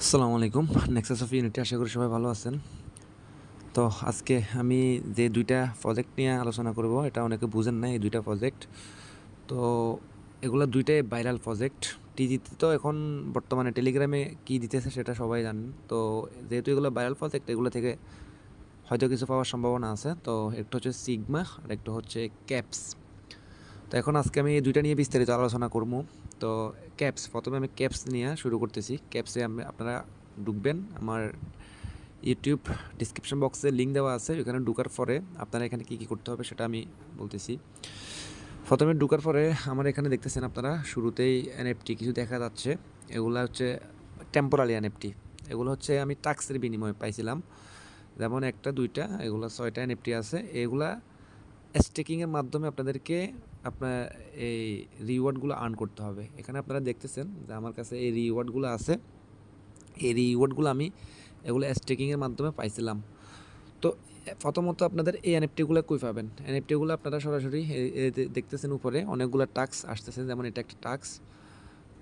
আসসালামু আলাইকুম। Nexus of unity, আশা করি সবাই ভালো আছেন। তো আজকে আমি যে ২ টা প্রজেক্ট নিয়ে আলোচনা করব, এটা অনেকে বুঝেন না এই ২ টা প্রজেক্ট। তো এগুলা ২ টাই ভাইরাল প্রজেক্ট। টিজিতে তো এখন বর্তমানে টেলিগ্রামে কি দিতেছে সেটা সবাই জানেন। তো যেহেতু এগুলো ভাইরাল প্রজেক্ট, এগুলো থেকে হয়তো কিছু পাওয়ার সম্ভাবনা আছে। তো একটা হচ্ছে সিগমা আর একটা হচ্ছে ক্যাপস। তো এখন আজকে আমি এই ২ টা নিয়ে বিস্তারিত আলোচনা করব। তো ক্যাপস, প্রথমে আমি ক্যাপস নিয়ে শুরু করতেছি। ক্যাপসে আপনারা ঢুকবেন। আমার ইউটিউব ডিসক্রিপশন বক্সে লিঙ্ক দেওয়া আছে, ওখানে ঢোকার পরে আপনারা এখানে কী কী করতে হবে সেটা আমি বলতেছি। প্রথমে ঢোকার পরে আমার এখানে দেখতেছেন আপনারা শুরুতেই এনএফটি কিছু দেখা যাচ্ছে। এগুলো হচ্ছে টেম্পোরারি এনএফটি। এগুলো হচ্ছে আমি টাক্সের বিনিময়ে পাইছিলাম, যেমন একটা দুইটা, এগুলো 6টা এনএফটি আছে। এগুলা স্টেকিংয়ের মাধ্যমে আপনাদেরকে আপনার এই রিওয়ার্ডগুলো আর্ন করতে হবে। এখানে আপনারা দেখতেছেন যে আমার কাছে এই রিওয়ার্ডগুলো আছে। এই রিওয়ার্ডগুলো আমি এগুলো স্টেকিংয়ের মাধ্যমে পাইছিলাম। তো প্রথমত আপনাদের এই এনএফটিগুলো কই পাবেন? এনএফটিগুলো আপনারা সরাসরি দেখতেছেন উপরে অনেকগুলো টাস্ক আসতেছে, যেমন এটা একটা টাস্ক।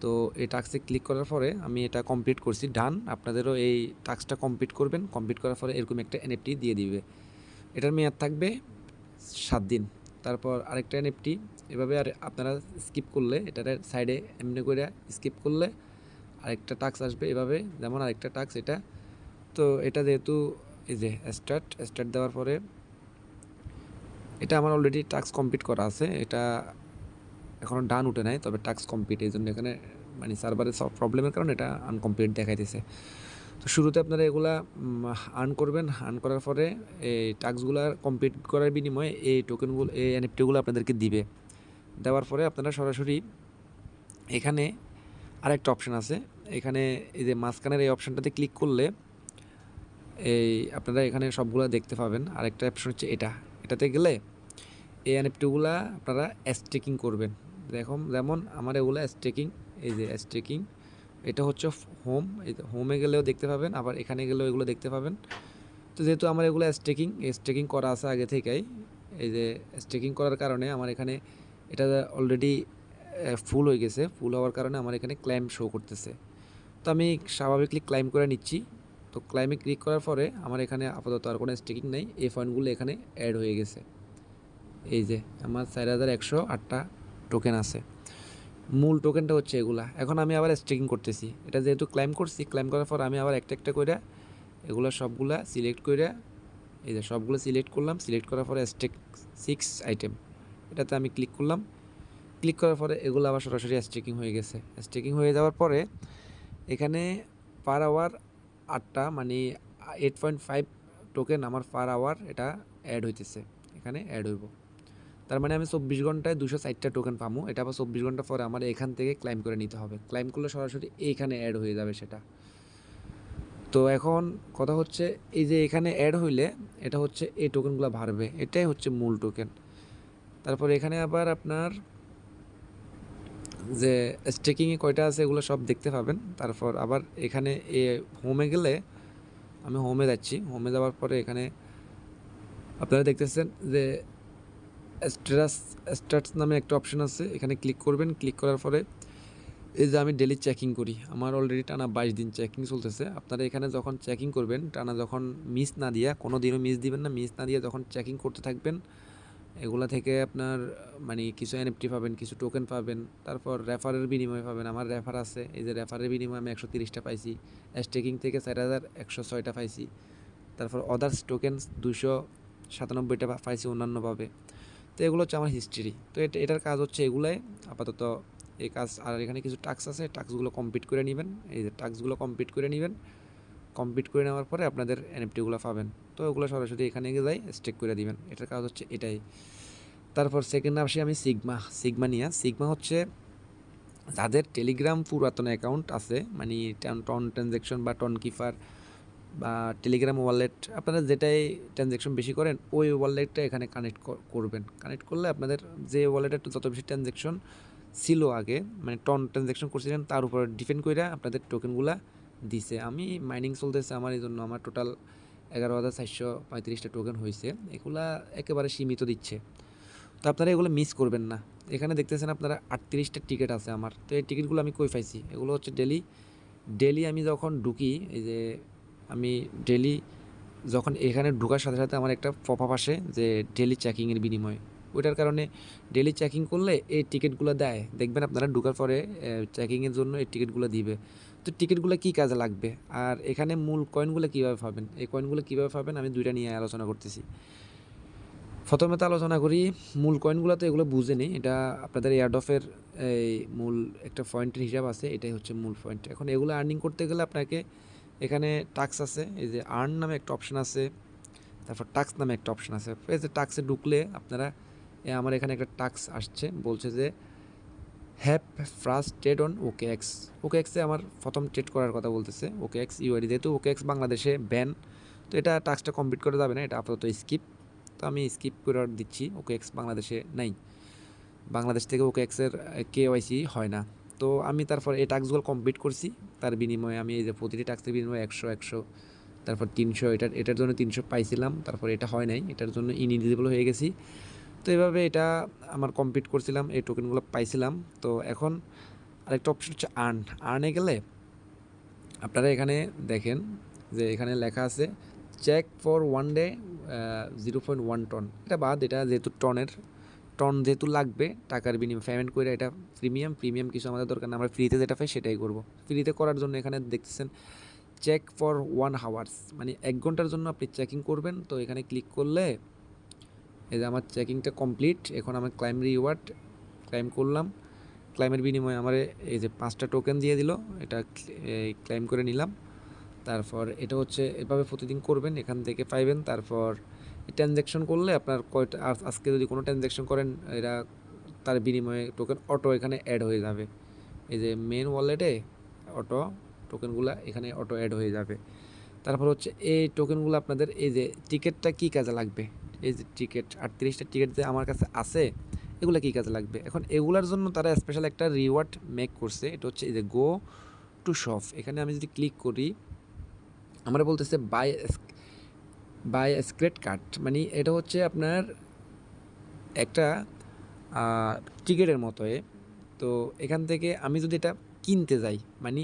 তো এই টাস্কে ক্লিক করার পরে আমি এটা কমপ্লিট করছি, ডান। আপনাদেরও এই টাস্কটা কমপ্লিট করবেন। কমপ্লিট করার পরে এরকম একটা এনএফটি দিয়ে দিবে। এটার মেয়াদ থাকবে 7 দিন। তারপর আরেকটা এনএফটি এভাবে, আর আপনারা স্কিপ করলে এটার সাইডে এমনি করে স্কিপ করলে আরেকটা টাস্ক আসবে এভাবে, যেমন আরেকটা টাস্ক এটা। তো এটা যেহেতু এই যে স্টার্ট দেওয়ার পরে এটা আমার অলরেডি টাস্ক কমপ্লিট করা আছে, এটা এখনও ডান উঠে নাই, তবে টাস্ক কমপ্লিট, এই জন্য এখানে মানে সার্ভারের সব প্রবলেমের কারণে এটা আনকমপ্লিট দেখাইতেছে। তো শুরুতে আপনারা এগুলা আর্ন করবেন। আর্ন করার পরে এই টাস্কগুলো কমপ্লিট করার বিনিময়ে এই টোকেনগুলো, এই এনএফটিগুলো আপনাদেরকে দিবে। দেওয়ার পরে আপনারা সরাসরি এখানে আরেকটা অপশান আছে, এখানে এই যে মাঝখানের এই অপশানটাতে ক্লিক করলে এই আপনারা এখানে সবগুলো দেখতে পাবেন। আরেকটা অপশন হচ্ছে এটাতে গেলে এই এনএফটিগুলা আপনারা স্টেকিং করবেন। যেমন আমার এগুলো স্টেকিং, এই যে স্টেকিং, এটা হচ্ছে হোম। এই হোমে গেলেও দেখতে পাবেন, আবার এখানে গেলেও এগুলো দেখতে পাবেন। তো যেহেতু আমার এগুলো স্টেকিং করা আছে আগে থেকেই, এই যে স্টেকিং করার কারণে আমার এখানে এটা অলরেডি ফুল হয়ে গেছে। ফুল হওয়ার কারণে আমার এখানে ক্লাইম শো করতেছে। তো আমি স্বাভাবিকলি ক্লাইম করে নিচ্ছি। তো ক্লাইমে ক্লিক করার পরে আমার এখানে আপাতত আর কোনো স্টেকিং নেই, এই পয়েন্টগুলো এখানে অ্যাড হয়ে গেছে। এই যে আমার 4108টা টোকেন আছে। মূল টোকেনটা হচ্ছে এগুলা। এখন আমি আবার স্টেকিং করতেছি। এটা যেহেতু ক্লাইম করছি, ক্লাইম করার পর আমি আবার একটা একটা করে এগুলো সবগুলা সিলেক্ট করে, এই যে সবগুলো সিলেক্ট করলাম। সিলেক্ট করার পরে স্টেক 6 আইটেম, এটাতে আমি ক্লিক করলাম। ক্লিক করার পরে এগুলো আবার সরাসরি স্টেকিং হয়ে গেছে। স্টেকিং হয়ে যাওয়ার পরে এখানে পার আওয়ার 8টা মানে 8.5 টোকেন আমার পার আওয়ার এটা অ্যাড হইতেছে, এখানে অ্যাড হইব। তার মানে আমি 24 ঘন্টায় 260টা টোকেন পাবো। এটা আবার 24 ঘন্টা পরে আমার এখান থেকে ক্লাইম করে নিতে হবে। ক্লাইম করলে সরাসরি এইখানে অ্যাড হয়ে যাবে সেটা। তো এখন কথা হচ্ছে, এই যে এখানে অ্যাড হইলে এটা হচ্ছে এই টোকেনগুলো বাড়বে, এটাই হচ্ছে মূল টোকেন। তারপর এখানে আবার আপনার যে স্টেকিংয়ে কয়টা আছে এগুলো সব দেখতে পাবেন। তারপর আবার এখানে হোমে গেলে, আমি হোমে যাচ্ছি। হোমে যাওয়ার পরে এখানে আপনারা দেখতেছেন যে স্ট্যাটাস স্ট্যাটাস নামে একটা অপশন আছে, এখানে ক্লিক করবেন। ক্লিক করার পরে এই যে আমি ডেলি চেকিং করি, আমার অলরেডি টানা 22 দিন চেকিং চলতেছে। আপনারা এখানে যখন চেকিং করবেন, টানা যখন মিস না দিয়া, কোনো দিনও মিস দিবেন না, মিস না দিয়ে যখন চেকিং করতে থাকবেন, এগুলা থেকে আপনার মানে কিছু এনএফটি পাবেন, কিছু টোকেন পাবেন। তারপর রেফারের বিনিময়ে পাবেন। আমার রেফার আছে, এই যে রেফারের বিনিময়ে আমি 130টা পাইছি। স্টেকিং থেকে 4106টা পাইছি। তারপর আদার্স টোকেনস 297টা পাইছি অন্যান্যভাবে। তো এগুলো হচ্ছে আমার হিস্ট্রি। তো এটার কাজ হচ্ছে এগুলাই আপাতত এই কাজ। আর এখানে কিছু টাস্ক আছে, টাস্কগুলো কমপ্লিট করে নেবেন। এই যে টাস্কগুলো কমপ্লিট করে নেবেন। কমপ্লিট করে নেওয়ার পরে আপনাদের এনএফটিগুলো পাবেন। তো ওগুলো সরাসরি এখানে গিয়ে যাই স্টেক করে দিবেন। এটার কাজ হচ্ছে এটাই। তারপর সেকেন্ড আসি আমি সিগমা হচ্ছে যাদের টেলিগ্রাম পুরাতন অ্যাকাউন্ট আছে, মানে টন ট্রানজ্যাকশন বা টন কিপার বা টেলিগ্রাম ওয়ালেট, আপনারা যেটাই ট্রানজ্যাকশন বেশি করেন ওই ওয়ালেটটা এখানে কানেক্ট করবেন। কানেক্ট করলে আপনাদের যে ওয়ালেটে যত বেশি ট্রানজ্যাকশন ছিল আগে, মানে টন ট্রানজ্যাকশন করছিলেন, তার উপর ডিপেন্ড করে আপনাদের টোকেনগুলা দিছে। আমি মাইনিং চলতেছে আমার, এই জন্য আমার টোটাল 11,435টা টোকেন হয়েছে। এগুলা একেবারে সীমিত দিচ্ছে। তো আপনারা এগুলো মিস করবেন না। এখানে দেখতেছেন আপনারা 38টা টিকিট আছে আমার। তো এই টিকিটগুলো আমি কই পাইছি? এগুলো হচ্ছে ডেলি ডেলি আমি যখন ঢুকি, এই যে আমি ডেলি যখন এখানে ঢোকার সাথে সাথে আমার একটা পপআপ আসে যে ডেলি চেকিংয়ের বিনিময়ে, ওইটার কারণে ডেলি চেকিং করলে এই টিকিটগুলো দেয়, দেখবেন আপনারা ঢোকার পরে চেকিংয়ের জন্য এই টিকিটগুলো দিবে। তো টিকিটগুলো কী কাজে লাগবে আর এখানে মূল কয়েনগুলো কীভাবে পাবেন, এই কয়েনগুলো কীভাবে পাবেন আমি দুইটা নিয়ে আলোচনা করতেছি। প্রথমে তো আলোচনা করি মূল কয়েনগুলো, তো এগুলো বুঝে নিই, এটা আপনাদের এয়ারড্রপের এই মূল একটা পয়েন্টের হিসাব আছে, এটাই হচ্ছে মূল পয়েন্ট। এখন এগুলো আর্নিং করতে গেলে আপনাকে এখানে টাক্স আছে, এই যে আর্ন নামে একটা অপশান আছে, তারপর টাক্স নামে একটা অপশান আছে। এই যে টাক্সে ঢুকলে আপনারা আমার এখানে একটা টাক্স আসছে, বলছে যে have first trade on OKX. ওকে এক্সে আমার প্রথম ট্রেড করার কথা বলতেছে, ওকে এক্স ইউআইডি, যেহেতু ওকে এক্স বাংলাদেশে ব্যান, তো এটা টাস্কটা কমপ্লিট করে যাবে না, এটা আপাতত স্কিপ। তো আমি স্কিপ করে দিচ্ছি, ওকে এক্স বাংলাদেশে নাই, বাংলাদেশ থেকে ওকে এক্সের কেওয়াইসি হয় না। তো আমি তারপর এই টাস্কগুলো কমপ্লিট করছি, তার বিনিময়ে আমি এই যে প্রতিটি টাস্কের বিনিময়ে 100 তারপর 300, এটার জন্য 300 পাইছিলাম, তারপর এটা হয় নাই, এটার জন্য ইনএলিজিবল হয়ে গেছি। তো এভাবে এটা আমার কমপ্লিট করছিলাম, এই টোকেনগুলো পাইছিলাম। তো এখন আরেকটা অপশন হচ্ছে আর্নে গেলে আপনারা এখানে দেখেন যে এখানে লেখা আছে চেক ফর 1 ডে 0.1 টন। এটা বাদ, এটা যেহেতু টন যেহেতু লাগবে টাকার বিনিময়ে পেমেন্ট করে, এটা প্রিমিয়াম কিছু আমাদের দরকার না, আমরা ফ্রিতে যেটা পাই সেটাই করব। ফ্রিতে করার জন্য এখানে দেখতেছেন চেক ফর 1 আওয়ার্স, মানে 1 ঘন্টার জন্য আপনি চেকিং করবেন। তো এখানে ক্লিক করলে এই যে আমার চেকিংটা কমপ্লিট, এখন আমি ক্লাইম রিওয়ার্ড ক্লাইম করলাম, ক্লাইমের বিনিময়ে আমার এই যে 5টা টোকেন দিয়ে দিল, এটা ক্লাইম করে নিলাম। তারপর এটা হচ্ছে এভাবে প্রতিদিন করবেন, এখান থেকে পাইবেন। তারপর ট্রানজ্যাকশন করলে আপনার কয়টা, আজকে যদি কোনো ট্রানজ্যাকশন করেন এরা তার বিনিময়ে টোকেন অটো এখানে অ্যাড হয়ে যাবে, এই যে মেন ওয়ালেটে অটো টোকেনগুলো এখানে অটো অ্যাড হয়ে যাবে। তারপর হচ্ছে এই টোকেনগুলো আপনাদের এই যে টিকিটটা কী কাজে লাগবে, এই যে টিকিট 38টা টিকিট যে আমার কাছে আছে এগুলো কী কাজে লাগবে, এখন এগুলার জন্য তারা স্পেশাল একটা রিওয়ার্ড মেক করছে, এটা হচ্ছে এই যে গো টু শপ। এখানে আমি যদি ক্লিক করি আমরা বলতেছে বাই স্ক্রেট কার্ড, মানে এটা হচ্ছে আপনার একটা টিকিটের মতো। তো এখান থেকে আমি যদি এটা কিনতে যাই, মানে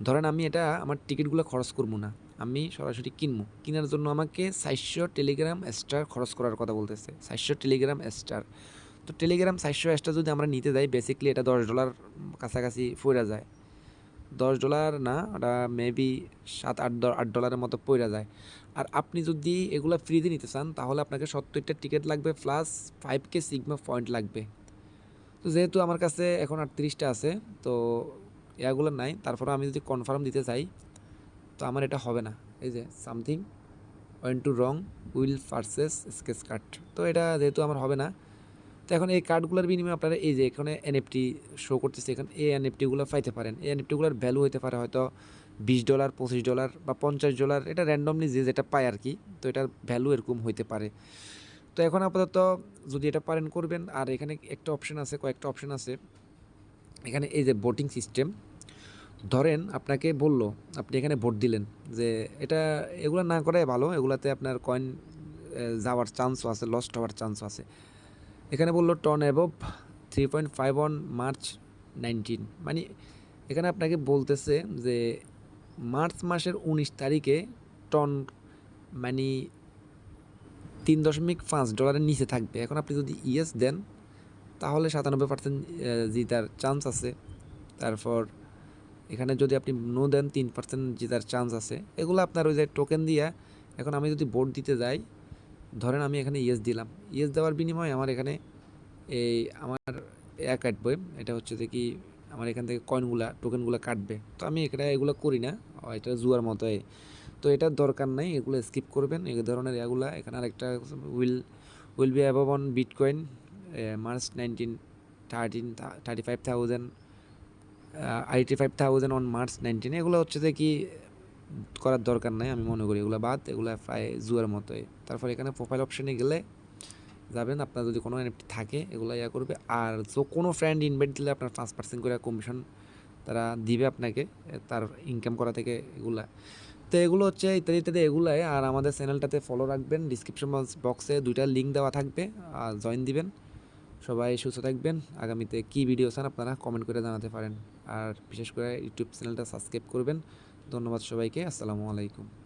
ধরেন আমি এটা আমার টিকিটগুলো খরচ করবো না, আমি সরাসরি কিনবো, কেনার জন্য আমাকে 400 টেলিগ্রাম স্টার খরচ করার কথা বলতেছে, 400 টেলিগ্রাম স্টার। তো টেলিগ্রাম 400 স্টার যদি আমরা নিতে যাই, বেসিকলি এটা $10 কাছাকাছি পড়ে যায়, $10 না, ওটা মেবি $7-8 মতো পড়ে যায়। আর আপনি যদি এগুলো ফ্রিতে নিতে চান তাহলে আপনাকে 70টা টিকিট লাগবে প্লাস 5K সিগমা পয়েন্ট লাগবে। তো যেহেতু আমার কাছে এখন 38টা আছে, তো এগুলো নাই, তারপরে আমি যদি কনফার্ম দিতে চাই তো আমার এটা হবে না, এই যে something went to wrong will purchase sketch card, তো এটা যেহেতু আমার হবে না। তো এখন এই কার্ডগুলোর বিনিময়ে আপনারা এই যে এখানে এনএফটি শো করতেছে, এখানে এই এনএফটিগুলো পাইতে পারেন। এই এনএফটিগুলোর ভ্যালু হতে পারে হয়তো $20, $25 বা $50, এটা র্যান্ডমলি যে যেটা পায় আর কি, তো এটার ভ্যালু এরকম হইতে পারে। তো এখন আপাতত যদি এটা পারেন করবেন। আর এখানে একটা অপশান আছে, কয়েকটা অপশান আছে এখানে, এই যে ভোটিং সিস্টেম, ধরেন আপনাকে বলল আপনি এখানে ভোট দিলেন, যে এটা এগুলো না করাই ভালো, এগুলাতে আপনার কয়েন যাওয়ার চান্সও আছে, লস্ট হওয়ার চান্সও আছে। এখানে বললো টন অ্যাবভ 3.5 অন মার্চ 19, মানে এখানে আপনাকে বলতেছে যে মার্চ মাসের 19 তারিখে টন মানে $3.5 নিচে থাকবে। এখন আপনি যদি ইয়েস দেন তাহলে 97% জিতার চান্স আছে। তারপর এখানে যদি আপনি নো দেন 3% জেতার চান্স আছে। এগুলো আপনার ওই যে টোকেন দিয়া, এখন আমি যদি ভোট দিতে যাই, ধরেন আমি এখানে ইয়েস দিলাম, ইয়েস দেওয়ার বিনিময়ে আমার এখানে এই আমার কাটবে, এটা হচ্ছে যে কি আমার এখান থেকে টোকেনগুলো কাটবে। তো আমি এগুলো করি না, এটা জুয়ার মতো। তো এটার দরকার নাই, এগুলো স্কিপ করবেন এই ধরনের এগুলা। এখানে আরেকটা will be above on bitcoin March 19 35,000 85,000 on March 19, এগুলো হচ্ছে যে কি করার দরকার নাই, আমি মনে করি এগুলো বাদ, এগুলো প্রায় জুয়ার মতোই। তারপর এখানে প্রোফাইল অপশানে গেলে যাবেন, আপনার যদি কোনো এনএফটি থাকে এগুলো করবে। আর কোনো ফ্রেন্ড ইনভাইট দিলে আপনার 5% করে কমিশন তারা দিবে আপনাকে তার ইনকাম করা থেকে এগুলা। তো এগুলো হচ্ছে ইত্যাদি ইত্যাদি এগুলাই। আর আমাদের চ্যানেলটাতে ফলো রাখবেন, ডিসক্রিপশন বক্সে 2টা লিঙ্ক দেওয়া থাকবে, আর জয়েন দিবেন। সবাই সুস্থ থাকবেন। আগামীতে কী ভিডিও চান আপনারা কমেন্ট করে জানাতে পারেন। আর বিশেষ করে ইউটিউব চ্যানেলটা সাবস্ক্রাইব করবেন। ধন্যবাদ সবাইকে। আসসালামু আলাইকুম।